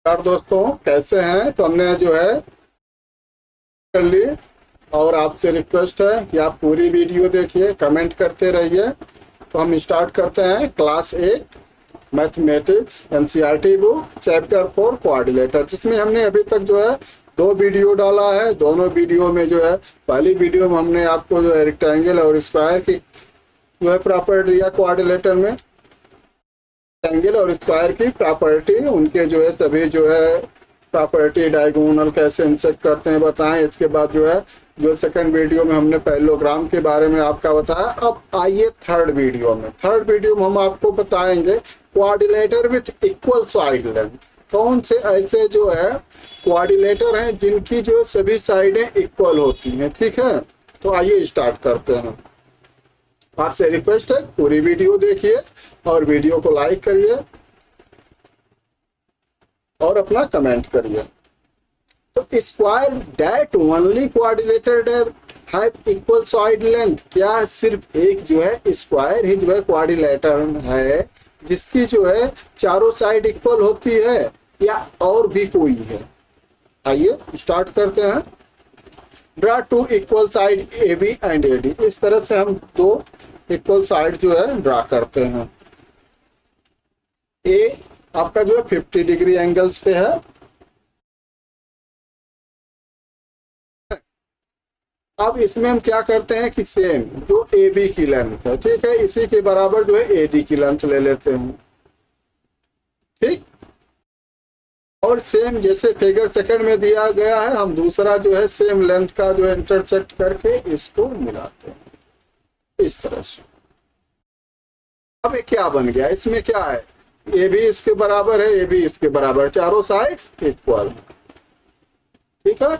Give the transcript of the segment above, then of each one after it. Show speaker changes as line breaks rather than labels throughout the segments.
यार दोस्तों कैसे हैं। तो हमने जो है कर ली और आपसे रिक्वेस्ट है कि आप पूरी वीडियो देखिए, कमेंट करते रहिए। तो हम स्टार्ट करते हैं class 8 mathematics NCERT book chapter 4 coordinator, जिसमें हमने अभी तक जो है 2 वीडियो डाला है। दोनों वीडियो में जो है पहली वीडियो में हमने आपको जो है रेक्टेंगल और स्क्वायर की जो है प्रॉपर्टी दिया कोऑर्डिनेटर में, रेक्टेंगल और स्क्वायर की प्रॉपर्टी, उनके जो है सभी जो है प्रॉपर्टी डायगोनल कैसे इंसर्ट करते हैं बताएं। इसके बाद जो है जो सेकंड वीडियो में हमने पैरेललोग्राम के बारे में आपका बताया। अब आइए थर्ड वीडियो में हम आपको बताएंगे coordinator with equal side length. कौन से ऐसे जो है कोऑर्डिनेटर हैं जिनकी जो सभी साइडें इक्वल होती हैं। ठीक है, तो आइए स्टार्ट करते हैं। आपसे रिक्वेस्ट है पूरी वीडियो देखिए और वीडियो को लाइक करिए और अपना कमेंट करिए। तो square that only coordinator have equal side length, क्या सिर्फ एक जो है स्क्वायर ही जो है कोऑर्डिनेटर है जिसकी जो है चारों साइड इक्वल होती है, या और भी कोई है? आइए स्टार्ट करते हैं। Draw two equal side A B and A D. इस तरह से हम दो इक्वल साइड जो है ड्रा करते हैं। ए आपका जो है 50 डिग्री एंगल्स पे है। अब इसमें हम क्या करते हैं कि सेम जो ए बी की लेंथ है, ठीक है, इसी के बराबर जो है ए डी की लेंथ ले लेते हैं। ठीक, और सेम जैसे फिगर सेकंड में दिया गया है, हम दूसरा जो है सेम लेंथ का जो है इंटरसेक्ट करके इसको मिलाते हैं इस तरह से। अब क्या बन गया, इसमें क्या है, ए भी इसके बराबर है, ए भी इसके बराबर, चारों साइड इक्वल। ठीक है,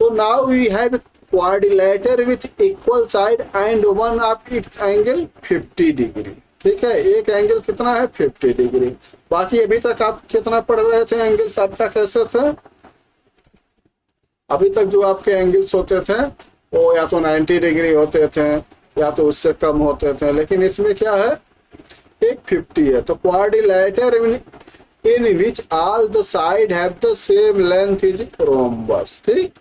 तो now we have quadrilateral with equal side and one of its angle 50 degree. ठीक है, एक एंगल कितना है 50 डिग्री। बाकी अभी तक आप कितना पढ़ रहे थे, एंगल्स आपका कैसे थे? अभी तक जो आपके एंगल्स होते थे वो या तो 90 डिग्री होते थे या तो उससे कम होते थे, लेकिन इसमें क्या है, एक 50 है। तो quadrilateral in which all the side have the same length is rhombus. ठीक,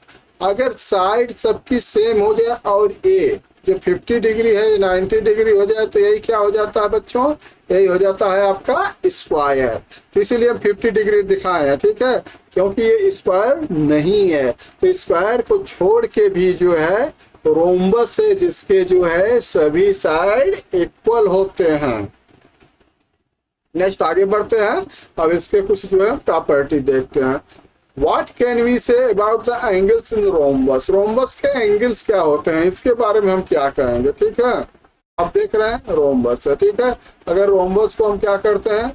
अगर साइड सबकी सेम हो जाए और ए जो 50 डिग्री है 90 डिग्री हो जाए, तो यही क्या हो जाता है बच्चों, यही हो जाता है आपका स्क्वायर। तो इसीलिए हम 50 डिग्री दिखाए हैं। ठीक है, क्योंकि ये स्क्वायर नहीं है, तो स्क्वायर को छोड़ के भी जो है रोम्बस है जिसके जो है सभी साइड इक्वल होते हैं। नेक्स्ट आगे बढ़ते हैं। अब इसके कुछ जो है प्रॉपर्टी देखते हैं। What can we say about the angles in rhombus? Rhombus के एंगल्स क्या होते हैं, इसके बारे में हम क्या कहेंगे। ठीक है, आप देख रहे हैं रोम्बस है। ठीक है, अगर रोम्बस को हम क्या करते हैं,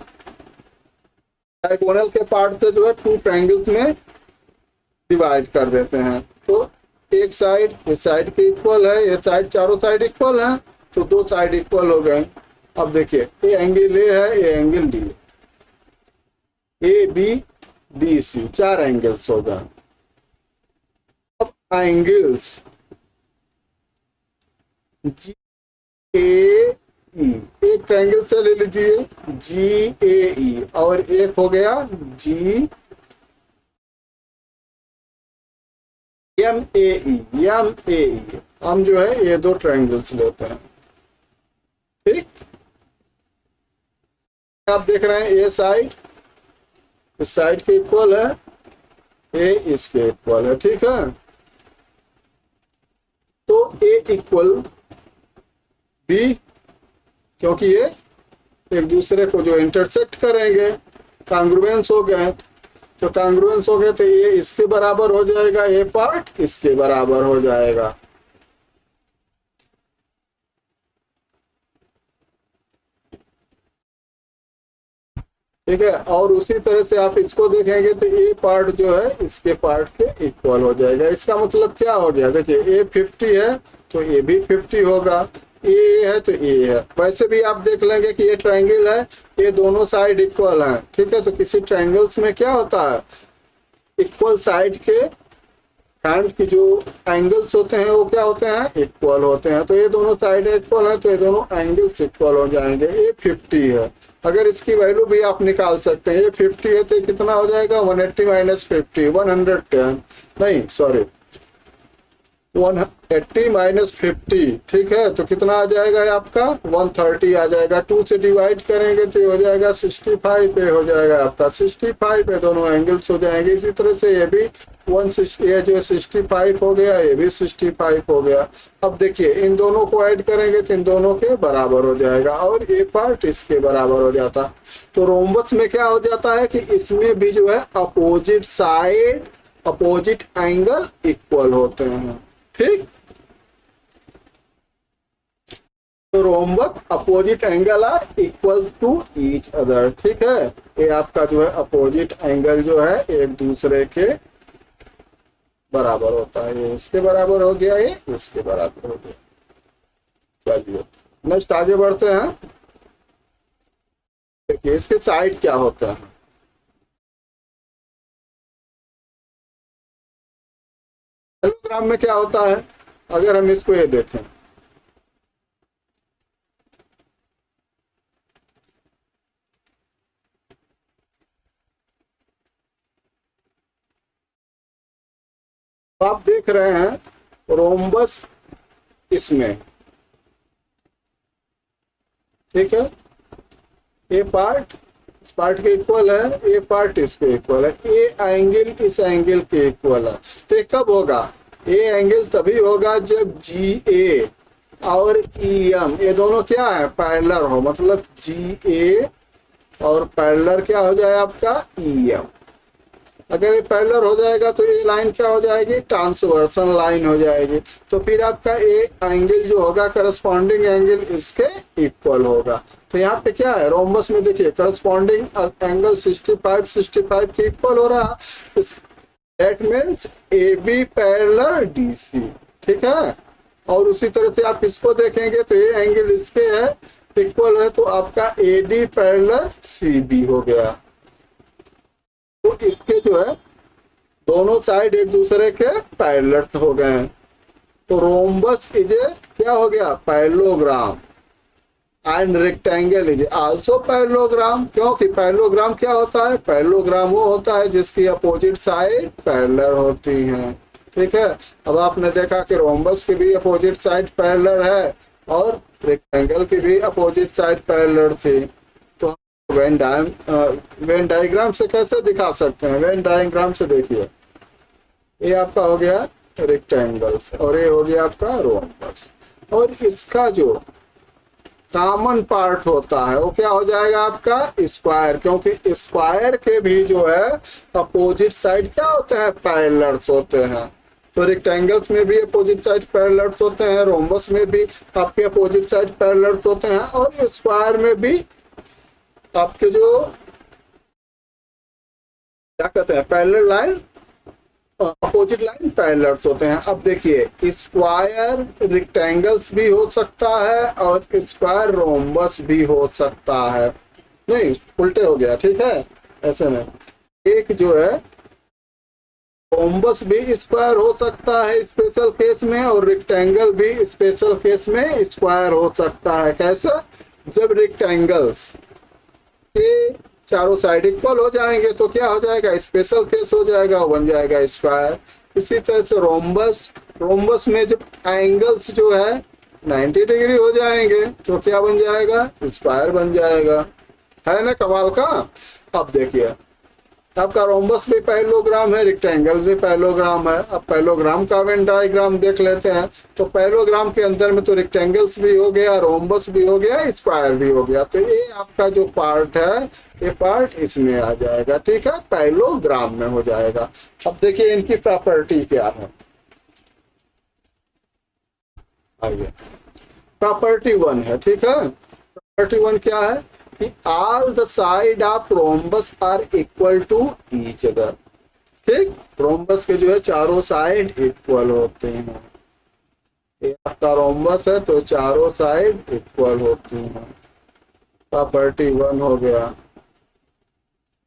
डायगोनल के पार्ट से जो है 2 ट्रायंगल्स में डिवाइड कर देते हैं। तो एक साइड इस साइड के इक्वल है, ये साइड चारों साइड इक्वल है, तो 2 साइड इक्वल हो गए। अब देखिए ये एंगल ए है, ये एंगल डी है, A B B C 4 angles हो गए। अब एंगल्स जी ए ई, एक ट्रायंगल से ले लीजिए जी ए ई, और एक हो गया G M A E, M A ई। हम जो है ये 2 ट्रायंगल्स लेते हैं। ठीक, आप देख रहे हैं ये साइड इस साइड के इक्वल है, ए इसके इक्वल है। ठीक है, तो ए इक्वल बी, क्योंकि ये एक दूसरे को जो इंटरसेक्ट करेंगे, कांग्रुएंस हो गए। तो कांग्रुएंस हो गए तो ये इसके बराबर हो जाएगा, ये पार्ट इसके बराबर हो जाएगा। ठीक है, और उसी तरह से आप इसको देखेंगे तो ये पार्ट जो है इसके पार्ट के इक्वल हो जाएगा। इसका मतलब क्या हो गया, देखिए ए 50 है तो ये भी 50 होगा, ए है तो ए है। वैसे भी आप देख लेंगे कि ये ट्रायंगल है, ये दोनों साइड इक्वल हैं। ठीक है, तो किसी ट्रायंगल्स में क्या होता है, इक्वल साइड के हैंड की जो एंगल्स होते हैं वो क्या होते हैं, इक्वल होते हैं। तो ये दोनों साइड इक्वल है तो ये दोनों एंगल्स इक्वल हो जाएंगे। ये 50 है, अगर इसकी वैल्यू भी आप निकाल सकते हैं। ये 50 है तो कितना हो जाएगा, 180 माइनस 50, 110 नहीं सॉरी 180 माइनस 50, ठीक है। तो कितना आ जाएगा आपका 130 आ जाएगा। 2 से डिवाइड करेंगे तो ये हो जाएगा 65 पे हो जाएगा आपका 65 पे दोनों एंगल्स हो जाएंगे। इसी तरह से ये भी 160, ये जो 65 हो गया, ये भी 65 हो गया। अब देखिए इन दोनों को ऐड करेंगे तो इन दोनों के बराबर हो जाएगा और ये पार्ट इसके बराबर हो जाता। तो रोम्बस में क्या हो जाता है कि इसमें भी जो है opposite side opposite angle equal होते हैं, ठीक। तो rhombus opposite angle are equal to each other, ठीक है। ये आपका जो है अपोजिट एंगल जो है एक दूसरे के बराबर होता है। ये इसके बराबर हो गया, ये इसके बराबर हो गया। चलिए नेक्स्ट आगे बढ़ते हैं। देखिए इसके साइड क्या होता है। पैरेललोग्राम में क्या होता है, अगर हम इसको ये देखें, तो आप देख रहे हैं रोम्बस इसमें, ठीक है। ये पार्ट इस पार्ट के इक्वल है, ये पार्ट इसके इक्वल है, ये एंगल इस एंगल के इक्वल है। तो ये कब होगा, ये एंगल तभी होगा जब जी ए और ई एम ये दोनों क्या है, पैरेलल हो। मतलब जी ए और पैरेलल क्या हो जाए आपका ई एम। अगर ये पैरेलल हो जाएगा तो ये लाइन क्या हो जाएगी, ट्रांसवर्सन लाइन हो जाएगी। तो फिर आपका ये एंगल जो होगा करस्पॉन्डिंग एंगल इसके इक्वल होगा। तो यहाँ पे क्या है, रोम्बस में देखिए करस्पॉन्डिंग एंगल 65 के इक्वल हो रहा। That means A B parallel D C, ठीक है। और उसी तरह से आप इसको देखेंगे तो ये एंगल इसके है इक्वल है, तो आपका A D parallel C B हो गया। तो इसके जो है दोनों साइड एक दूसरे के पैरेलल हो गए हैं। तो रोम्बस इज ए क्या हो गया, parallelogram. And rectangle is also parallelogram. क्योंकि पैरेललोग्राम क्या होता है, पैरेललोग्राम वो होता है जिसकी अपोजिट साइड पैरेलल होती हैं, ठीक है। अब आपने देखा कि रोम्बस की भी अपोजिट साइड पैरेलल है और रेक्टेंगल की भी अपोजिट साइड पैरेलल थी। तो वेन डायग्राम से कैसे दिखा सकते हैं, वेन डायग्राम से देखिए, ये आपका हो गया रेक्टेंगल और ये हो गया आपका रोम्बस। और इसका जो कॉमन पार्ट होता है वो क्या हो जाएगा आपका स्क्वायर। क्योंकि स्क्वायर के भी जो है अपोजिट साइड क्या होते हैं, पैरेलल्स होते हैं। तो रेक्टेंगल्स में भी अपोजिट साइड पैरेलल्स होते हैं, रोम्बस में भी आपके अपोजिट साइड पैरेलल्स होते हैं, और स्क्वायर में भी आपके जो क्या कहते हैं parallel line opposite line parallels होते हैं। अब देखिए स्क्वायर रेक्टेंगल्स भी हो सकता है और स्क्वायर रोम्बस भी हो सकता है। नहीं उल्टे हो गया, ठीक है। ऐसे में एक जो है रोम्बस भी स्क्वायर हो सकता है स्पेशल केस में, और रेक्टेंगल भी स्पेशल केस में स्क्वायर हो सकता है। कैसे, जब रेक्टेंगल्स के चारों साइड इक्वल हो जाएंगे तो क्या हो जाएगा, स्पेशल केस हो जाएगा, बन जाएगा स्क्वायर। इसी तरह से रोम्बस में जब एंगल्स जो है 90 डिग्री हो जाएंगे तो क्या बन जाएगा, स्क्वायर बन जाएगा। है ना कमाल का। अब देखिए आपका रोम्बस भी पैरेललोग्राम है, रेक्टेंगल भी पैरेललोग्राम है। अब पैरेललोग्राम का वेन डायग्राम देख लेते हैं। तो पैरेललोग्राम के अंदर में तो रेक्टेंगल्स भी हो गया, रोम्बस भी हो गया, स्क्वायर भी हो गया। तो ये आपका जो पार्ट है ये पार्ट इसमें आ जाएगा, ठीक है, पैरेललोग्राम में हो जाएगा। अब देखिए इनकी प्रॉपर्टी क्या है, आइए प्रॉपर्टी 1 है, ठीक है। प्रॉपर्टी 1 क्या है कि all the side of rhombus are equal to each other, ठीक। रोम्बस के जो है चारों साइड इक्वल होते हैं। ये आपका रोम्बस है तो चारों साइड इक्वल होती हैं। प्रॉपर्टी 1 हो गया।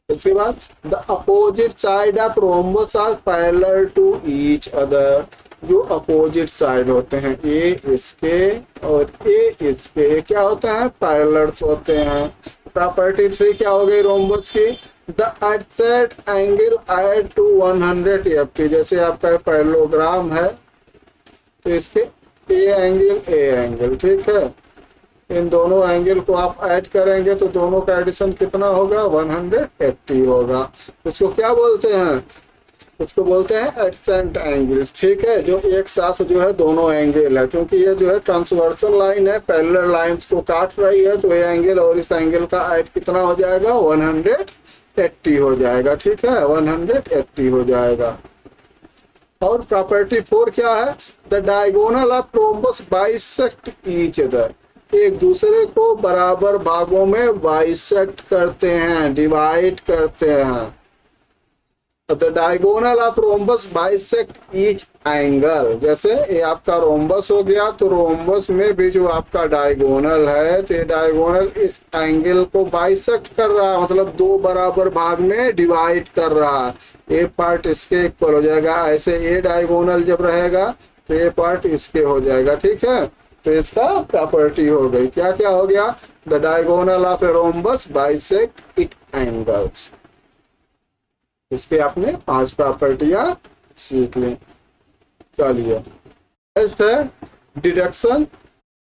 इसके बाद the opposite side of rhombus are parallel to each other, जो अपोजिट साइड होते हैं ए इसके और ए इसके क्या होते हैं, पैरेलल्स होते हैं। प्रॉपर्टी 3 क्या हो गई रोम्बस की, the adjacent angle add to 100 eighty, जैसे आपका पैरेललोग्राम है तो इसके ए एंगल ठीक है, इन दोनों एंगल को आप ऐड करेंगे तो दोनों का एडिशन कितना होगा, 180 होगा। उसको क्या बोलते हैं, उसको बोलते हैं एडसेंट एंगल, ठीक है, जो एक साथ जो है दोनों एंगल है, क्योंकि ये जो है ट्रांसवर्सल लाइन है, पैरेलल लाइंस को काट रही है, तो ये एंगल और इस एंगल का ऐड कितना हो जाएगा, 180 हो जाएगा, ठीक है, 180 हो जाएगा। और प्रॉपर्टी 4 क्या है, the diagonal of rhombus bisect each other, एक दूसरे को बराबर भागों में बाइसेक्ट करते हैं, डिवाइड करते हैं। The diagonal of rhombus bisect each angle, जैसे ये आपका रोम्बस हो गया तो रोम्बस में भी जो आपका डायगोनल है तो ये डायगोनल इस एंगल को बाइसेक्ट कर रहा है, मतलब दो बराबर भाग में डिवाइड कर रहा है, ये पार्ट इसके इक्वल हो जाएगा। ऐसे ये डायगोनल जब रहेगा तो ये पार्ट इसके हो जाएगा, ठीक है, तो इसका प्रॉपर्टी हो गई, क्या क्या हो गया, the diagonal of a rhombus bisect it angles. इसके आपने 5 प्रॉपर्टियां सीख ली। चलिए नेक्स्ट है डिडक्शन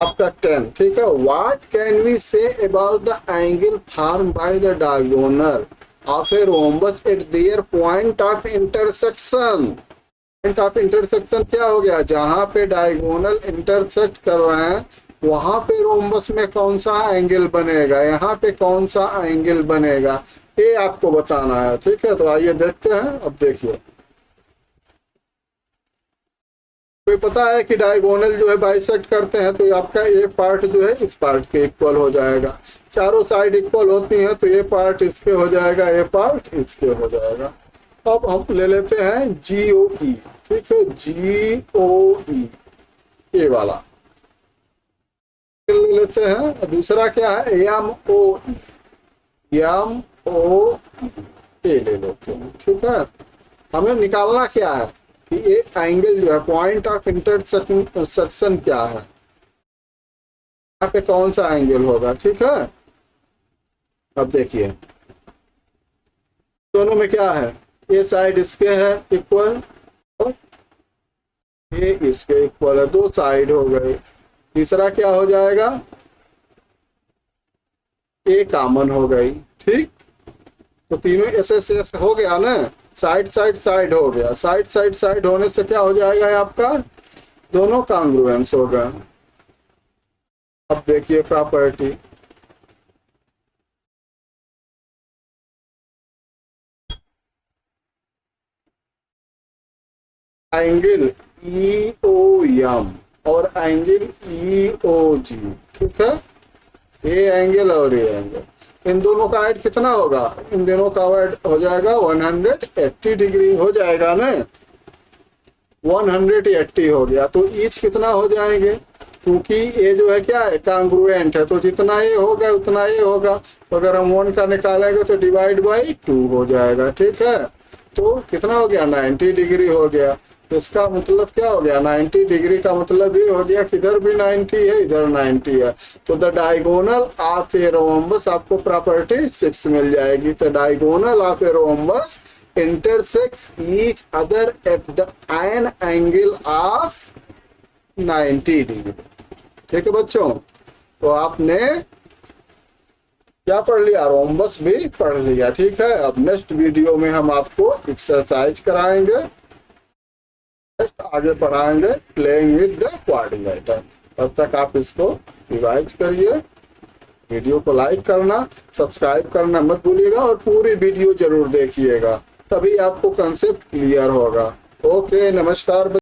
आपका 10, ठीक है, what can we say about the angle form by the diagonal of a rhombus at their point of intersection. Point of intersection क्या हो गया, जहां पे डायगोनल इंटरसेक्ट कर रहे हैं वहां पे रोम्बस में कौन सा एंगल बनेगा, यहाँ पे कौन सा एंगल बनेगा, ये आपको बताना है, ठीक है। तो आइए देखते हैं। अब देखिए, कोई पता है कि डायगोनल जो है बाइसेक्ट करते हैं तो आपका ये पार्ट जो है इस पार्ट के इक्वल हो जाएगा, चारों साइड इक्वल होती हैं तो ये पार्ट इसके हो जाएगा, ये पार्ट इसके हो जाएगा। अब हम ले लेते हैं GOE, ठीक है, GOE ये वाला ले लेते हैं। दूसरा क्या है MOE, ले लेते हैं, ठीक है। हमें निकालना क्या है कि ये एंगल जो है पॉइंट ऑफ इंटरसेक्शन क्या है, यहाँ पे कौन सा एंगल होगा, ठीक है। अब देखिए दोनों में क्या है, ये साइड इसके है इक्वल और ये इसके इक्वल है, दो साइड हो गए। तीसरा क्या हो जाएगा, ये कॉमन हो गई, ठीक, तो तीनों एस हो गया ना, साइड साइड साइड हो गया, साइड साइड साइड होने से क्या हो जाएगा आपका, दोनों कॉन्ग्रुएंस होगा। अब देखिए प्रॉपर्टी, एंगल EOM और एंगल EOG, ठीक है, ये एंगल और ये एंगल, इन दोनों का ऐड कितना होगा, इन दोनों का ऐड हो जाएगा 180 डिग्री हो जाएगा ना, 180 हो गया। तो ईच कितना हो जाएंगे, क्योंकि ये जो है क्या है कांग्रुएंट है, तो जितना ये होगा उतना ये होगा, तो अगर हम 1 का निकालेंगे तो डिवाइड बाई 2 हो जाएगा, ठीक है। तो कितना हो गया, 90 डिग्री हो गया। इसका मतलब क्या हो गया, 90 डिग्री का मतलब ये हो गया कि इधर भी 90 है इधर 90 है, तो the diagonal of a rhombus आपको प्रॉपर्टी 6 मिल जाएगी। तो diagonal of a rhombus intersects each other at the an angle of 90 degree, ठीक है बच्चों। तो आपने क्या पढ़ लिया, रोम्बस भी पढ़ लिया, ठीक है। अब नेक्स्ट वीडियो में हम आपको एक्सरसाइज कराएंगे, आगे पढ़ाएंगे प्लेइंग विद द कोऑर्डिनेटर। तब तक आप इसको रिवाइज करिए, वीडियो को लाइक करना, सब्सक्राइब करना मत भूलिएगा और पूरी वीडियो जरूर देखिएगा, तभी आपको कंसेप्ट क्लियर होगा। ओके, नमस्कार।